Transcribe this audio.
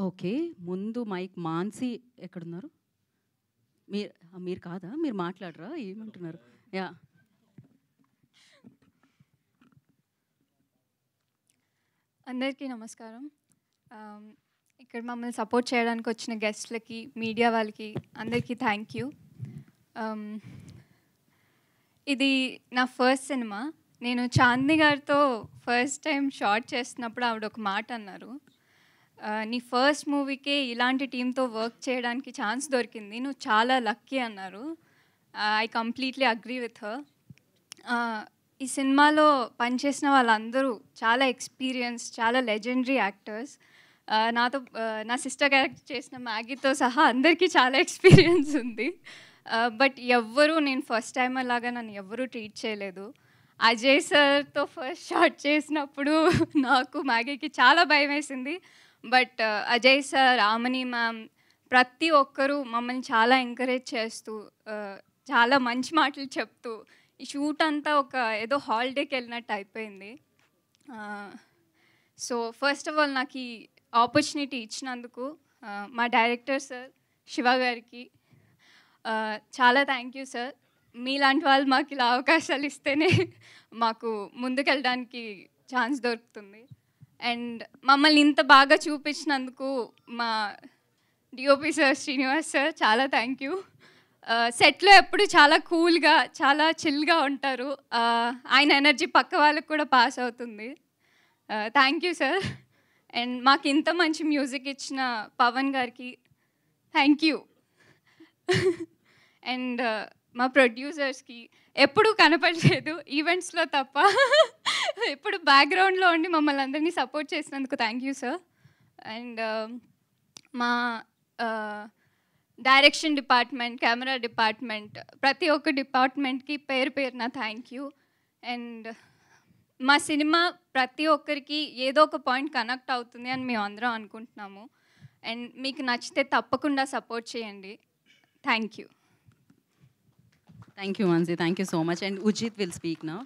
Okay. ముందు mic Mansi ఎక్కడున్నారు? మీరు మీరు కాదా? మీరు మాట్లాడరా? ఏమంటున్నారు? యాహ్! అందరికీ నమస్కారం. ఇక్కడ మమ్మల్ని సపోర్ట్ చేయడానికి వచ్చిన గెస్ట్‌లకి, మీడియా వాళ్ళకి అందరికీ థ్యాంక్ యూ. ఇది నా ఫస్ట్ సినిమా. నేను చాందిని గారితో ఫస్ట్ టైం షార్ట్ చేస్తున్నప్పుడు ఆవిడ ఒక మాట అన్నారు. నీ ఫస్ట్ మూవీకే ఇలాంటి టీమ్‌తో వర్క్ చేయడానికి ఛాన్స్ దొరికింది. నువ్వు చాలా లక్కీ అన్నారు. I completely agree with her. ఈ సినిమాలో పనిచేసిన వాళ్ళందరూ చాలా ఎక్స్పీరియన్స్, చాలా లెజెండరీ యాక్టర్స్. నాతో నా సిస్టర్ క్యారెక్టర్ చేసిన మ్యాగీతో సహా అందరికీ చాలా ఎక్స్పీరియన్స్ ఉంది. బట్ ఎవ్వరూ నేను ఫస్ట్ టైం అలాగా నన్ను ఎవ్వరూ ట్రీట్ చేయలేదు. అజయ్ సార్తో ఫస్ట్ షాట్ చేసినప్పుడు నాకు మ్యాగీకి చాలా భయం వేసింది. But Ajay sir, Amani ma'am ప్రతి ఒక్కరూ మమ్మల్ని చాలా ఎంకరేజ్ చేస్తూ, చాలా మంచి మాటలు చెప్తూ ఈ షూట్ అంతా ఒక ఏదో హాలిడేకి వెళ్ళినట్టు అయిపోయింది. సో ఫస్ట్ ఆఫ్ ఆల్ నాకు ఈ ఆపర్చునిటీ ఇచ్చినందుకు మా డైరెక్టర్ సార్ శివ గారికి చాలా థ్యాంక్ యూ సార్. మీలాంటి వాళ్ళు మాకు ఇలా అవకాశాలు ఇస్తేనే మాకు ముందుకెళ్ళడానికి ఛాన్స్ దొరుకుతుంది. అండ్ మమ్మల్ని ఇంత బాగా చూపించినందుకు మా డిఓపి సార్ శ్రీనివాస్ సార్ చాలా థ్యాంక్ యూ. సెట్లో ఎప్పుడు చాలా కూల్గా, చాలా చిల్గా ఉంటారు. ఆయన ఎనర్జీ పక్క వాళ్ళకి కూడా పాస్ అవుతుంది. Thank you sir. అండ్ మాకు ఇంత మంచి మ్యూజిక్ ఇచ్చిన పవన్ గారికి థ్యాంక్ యూ. అండ్ మా ప్రొడ్యూసర్స్కి ఎప్పుడూ కనపడలేదు, ఈవెంట్స్లో తప్ప. ఎప్పుడు బ్యాక్గ్రౌండ్లో ఉండి మమ్మల్ని అందరినీ సపోర్ట్ చేసినందుకు థ్యాంక్ యూ సార్. అండ్ మా డైరెక్షన్ డిపార్ట్మెంట్, కెమెరా డిపార్ట్మెంట్, ప్రతి ఒక్క డిపార్ట్మెంట్కి పేరు పేరున థ్యాంక్ యూ. అండ్ మా సినిమా ప్రతి ఒక్కరికి ఏదో ఒక పాయింట్ కనెక్ట్ అవుతుంది అని మేము అందరం అనుకుంటున్నాము. అండ్ మీకు నచ్చితే తప్పకుండా సపోర్ట్ చేయండి. Thank you. Thank you, Mansi. Thank you so much. And Ujit will speak now.